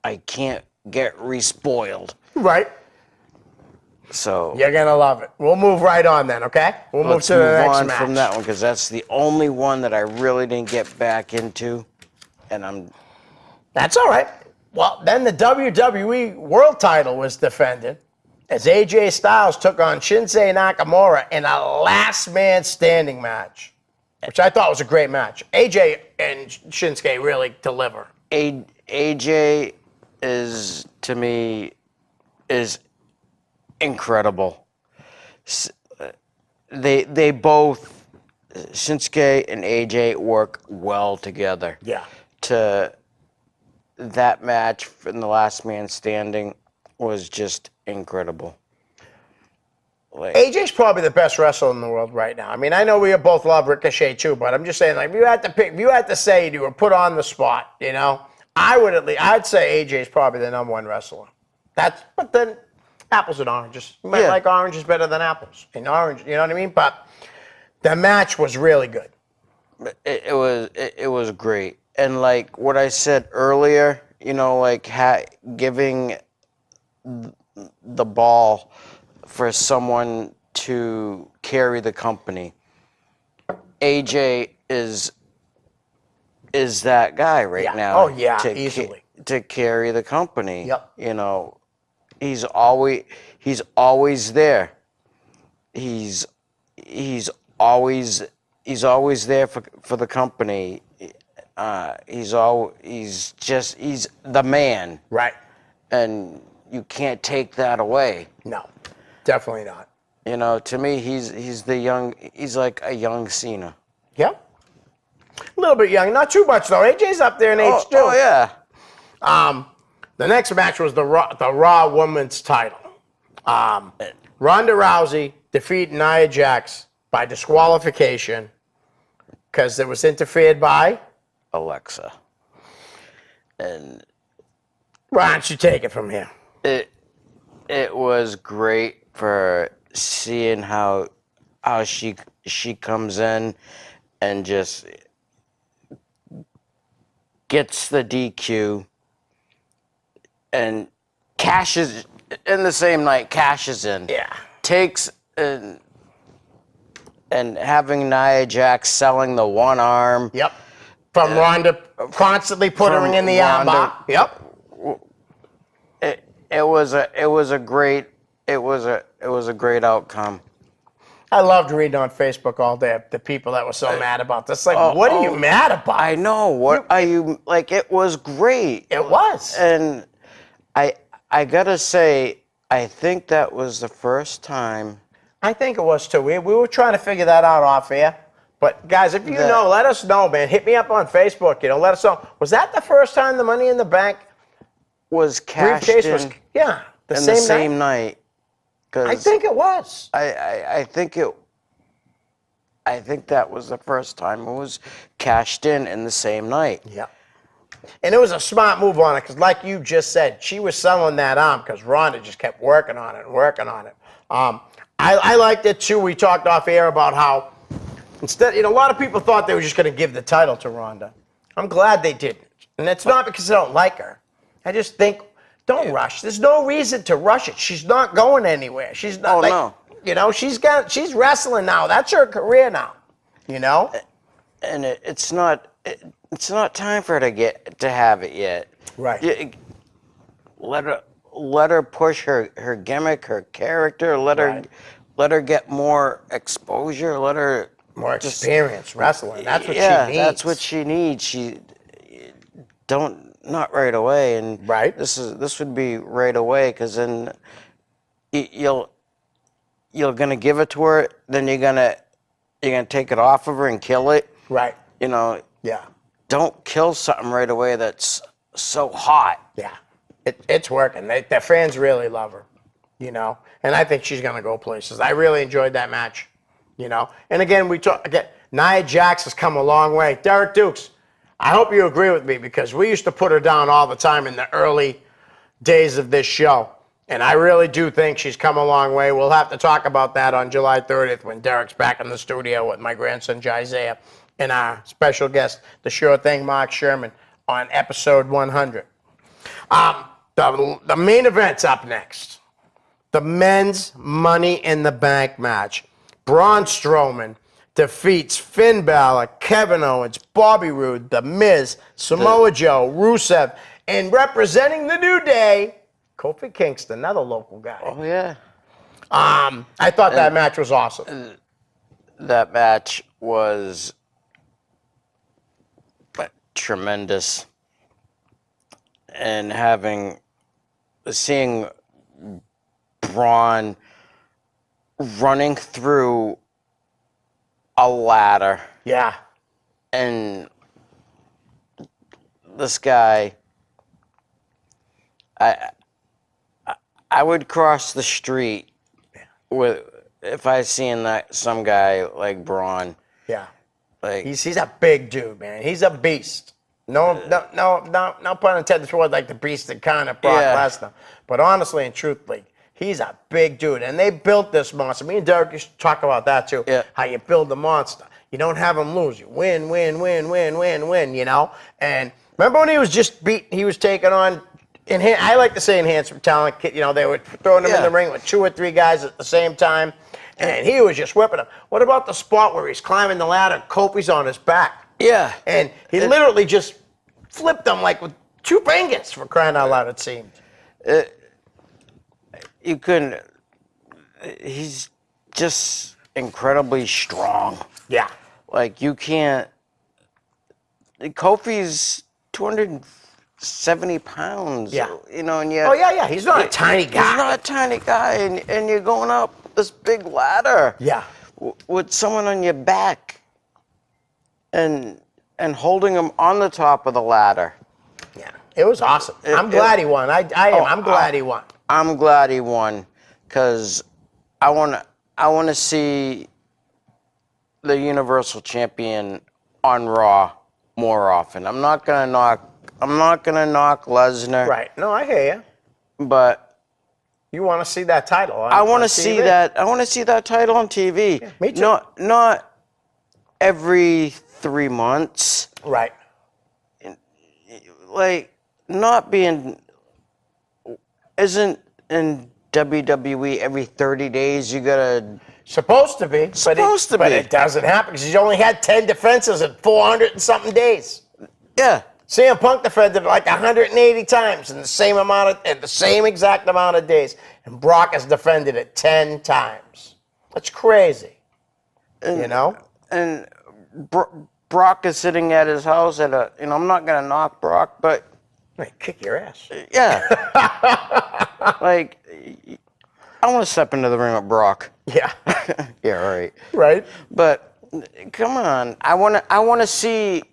I can't get respoiled. Right. So You're going to love it. We'll move right on then, okay? We'll move let's to the move next on match. from that one because that's the only one that I really didn't get back into. And That's all right. Well, then the WWE World title was defended as AJ Styles took on Shinsuke Nakamura in a last man standing match, which I thought was a great match. AJ and Shinsuke really deliver. AJ is, to me, is incredible. They both, Shinsuke and AJ, work well together. Yeah. That match in the last man standing was just incredible. Like, AJ's probably the best wrestler in the world right now. I mean, I know we both love Ricochet too, but I'm just saying, like, if you had to pick, if you had to say you were put on the spot, you know, I'd say AJ's probably the number one wrestler. But then apples and oranges. You might like oranges better than apples. And orange, you know what I mean? But the match was really good. it was great. And like what I said earlier, you know, like giving the ball for someone to carry the company. AJ is that guy right now. Oh yeah, easily. To carry the company. Yep. You know, he's always there. He's always there for the company. He's the man. Right. And you can't take that away. No, definitely not. You know, to me, he's like a young Cena. Yeah. A little bit young, not too much though. AJ's up there in age too. Oh yeah. The next match was the Raw Women's title. Ronda Rousey defeated Nia Jax by disqualification because it was interfered by Alexa. And why don't you take it from here? it was great for seeing how she comes in and just gets the DQ and cashes in the same night, cashes in. Yeah. Takes and having Nia Jax selling the one arm. Yep. From Ronda constantly putting her in the armbar. Yep. It was a great outcome. I loved reading on Facebook all day the people that were so mad about this. Like, what are you mad about? I know. What are you like? It was great. It was. And I gotta say, I think that was the first time. I think it was too. We were trying to figure that out off air. But guys, if you know, let us know, man. Hit me up on Facebook. You know, let us know. Was that the first time the Money in the Bank Was cashed briefcase in was? Yeah, the same night. I think it was. I think that was the first time it was cashed in the same night. Yeah. And it was a smart move on it because, like you just said, she was selling that arm because Ronda just kept working on it and working on it. I liked it too. We talked off air about how instead, you know, a lot of people thought they were just going to give the title to Ronda. I'm glad they didn't. And it's not because I don't like her. I just think, don't rush. There's no reason to rush it. She's not going anywhere. She's not. Oh, like, no. You know, she's wrestling now. That's her career now. You know. And it's not time for her to have it yet. Right. Let her push her gimmick, her character. Let her get more exposure. Let her More experience wrestling. That's what she needs. That's what she needs. Not right away. And Right. This would be right away because then you're gonna give it to her. Then you're gonna take it off of her and kill it. Right. You know. Yeah. don't kill something right away that's so hot. Yeah, it's working. The fans really love her, you know, and I think she's gonna go places. I really enjoyed that match, you know. And again, Nia Jax has come a long way. Derek Dukes, I hope you agree with me because we used to put her down all the time in the early days of this show. And I really do think she's come a long way. We'll have to talk about that on July 30th when Derek's back in the studio with my grandson, Jisiah, and our special guest, the sure thing, Mark Sherman, on episode 100. The main event's up next. The men's Money in the Bank match. Braun Strowman defeats Finn Balor, Kevin Owens, Bobby Roode, The Miz, Samoa Joe, Rusev, and representing the New Day, Kofi Kingston, another local guy. Oh, yeah. I thought that match was awesome. That match was tremendous. And seeing Braun running through a ladder, Yeah. and this guy, I would cross the street if I seen some guy like Braun. Yeah. Like He's a big dude, man. He's a beast. No pun intended toward like the beast that kind of Brock Lesnar. But honestly and truthfully, he's a big dude. And they built this monster. Me and Derek used to talk about that too. Yeah. How you build the monster. You don't have him lose. You win, you know? And remember when he was taking on, I like to say enhancement talent, you know, they were throwing him in the ring with 2 or 3 guys at the same time. And he was just whipping them. What about the spot where he's climbing the ladder, Kofi's on his back? yeah, And he literally just flipped them like with 2 fingers, for crying out loud, it seemed. you couldn't. He's just incredibly strong. Yeah. Like you can't. Kofi's 270 pounds. Yeah. You know, and Oh, yeah. He's not a tiny guy. He's not a tiny guy, and you're going up this big ladder. Yeah. With someone on your back, and holding him on the top of the ladder. Yeah. It was awesome. I'm glad he won. I'm glad he won. I'm glad he won, because I want to see the Universal Champion on Raw more often. I'm not gonna knock Lesnar. Right. No, I hear you. But You want to see that title on I want to TV? see that. I want to see that title on TV. Yeah, me too. Not every 3 months. Right. Like not being. Isn't in WWE every 30 days you gotta. Supposed to be. But it doesn't happen because he's only had 10 defenses in 400 and something days. Yeah. CM Punk defended like 180 times in the same exact amount of days, and Brock has defended it 10 times. That's crazy. You know? And Brock is sitting at his house at I'm not gonna knock Brock, but Hey, kick your ass. yeah, like I want to step into the ring with Brock. Yeah. Yeah, right. Right. But come on, I want to see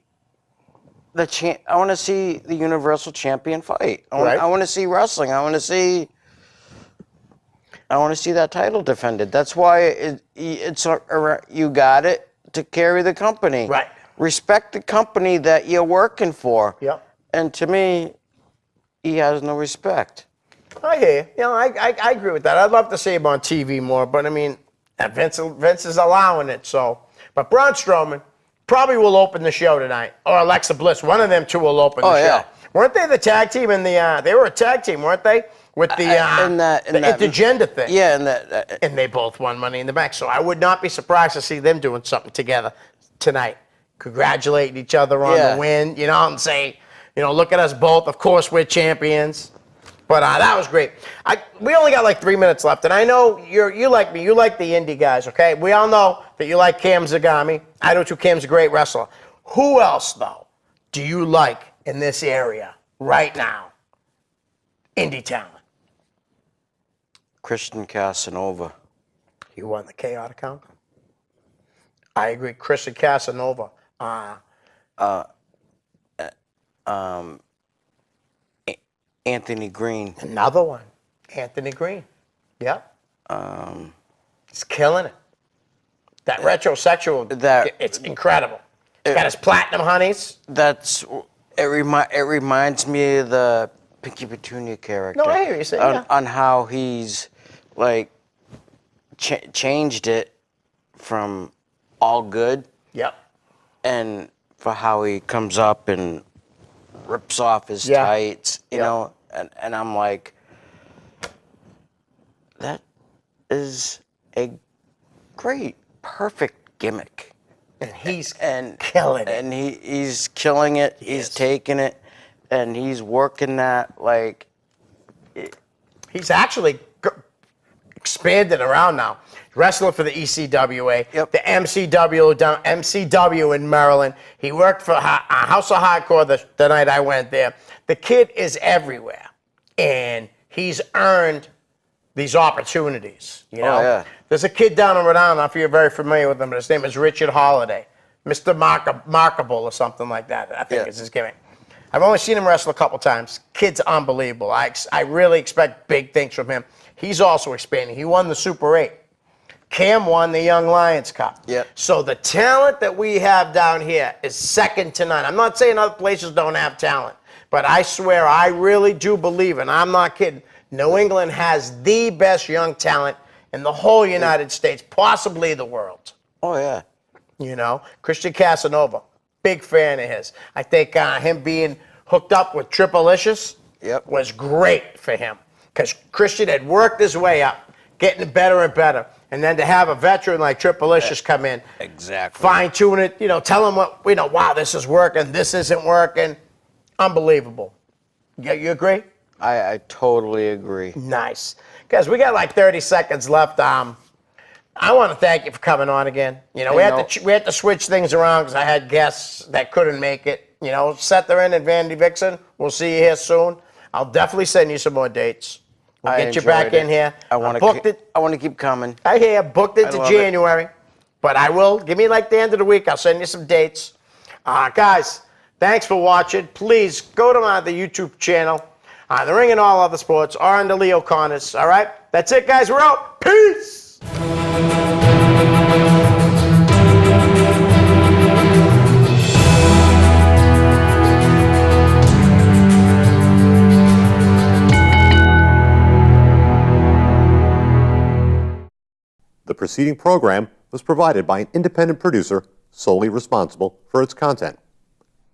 I want to see the Universal Champion fight. Right. I want to see wrestling. I want to see that title defended. That's why you got it to carry the company. Right. Respect the company that you're working for. Yep. And to me, he has no respect. I hear you. You know, I agree with that. I'd love to see him on TV more, but I mean, Vince is allowing it. So, but Braun Strowman probably will open the show tonight, or Alexa Bliss. One of them two will open the show. Yeah. Weren't they the tag team in the? They were a tag team, weren't they? With the intergender thing. Yeah, and that. And they both won Money in the Bank. So I would not be surprised to see them doing something together tonight, congratulating each other on the win. You know, and say, look at us both. Of course, we're champions. But that was great. We only got like 3 minutes left, and I know you like me. You like the indie guys, okay? We all know that you like Cam Zagami. I do too. Cam's a great wrestler. Who else, though, do you like in this area right now? Indie talent. Christian Casanova. He won the Chaotic Count. I agree. Christian Casanova. Anthony Green. Another one, Anthony Green. Yep. He's killing it. That retrosexual, it's incredible. He's got his platinum honeys. That's it. It reminds me of the Pinky Petunia character. No, I hear you say, yeah. On how he's like changed it from all good, Yep. and for how he comes up and rips off his Yeah. tights, you Yeah. know, and I'm like, that is a great, perfect gimmick. And he's And killing it. and he's killing it. He's is. taking it, and he's working that like. He's actually expanded around now. Wrestling for the ECWA, Yep. the MCW in Maryland. He worked for House of Hardcore the night I went there. The kid is everywhere, and he's earned these opportunities. You know, yeah. There's a kid down in Rhode Island. I don't know if you're very familiar with him, but his name is Richard Holiday, Mr. Markable or something like that. I think Yeah. is his gimmick. I've only seen him wrestle a couple times. Kid's unbelievable. I really expect big things from him. He's also expanding. He won the Super 8. Cam won the Young Lions Cup. Yep. So the talent that we have down here is second to none. I'm not saying other places don't have talent, but I swear I really do believe, and I'm not kidding, New England has the best young talent in the whole United States, possibly the world. Oh yeah. You know, Christian Casanova, big fan of his. I think him being hooked up with Triplicious Yep. was great for him because Christian had worked his way up, getting better and better. And then to have a veteran like Triplicious come in, Exactly. fine tune it, you know, tell him what, you know, wow, this is working, this isn't working. Unbelievable. You agree? I totally agree. Nice. Guys, we got like 30 seconds left. I want to thank you for coming on again. You know, we had to switch things around because I had guests that couldn't make it. You know, Seth in and Vandy Vixen. We'll see you here soon. I'll definitely send you some more dates. We'll I get you back enjoyed in it. here. I want booked to. it. I want to keep coming. I hear booked it to love it. January, but I will give me like the end of the week. I'll send you some dates. Guys, thanks for watching. Please go to the YouTube channel, The Ring and All Other Sports, or under Lee O'Connor's. All right, that's it, guys. We're out. Peace. The preceding program was provided by an independent producer solely responsible for its content.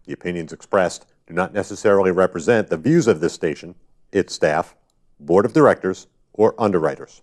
The opinions expressed do not necessarily represent the views of this station, its staff, board of directors, or underwriters.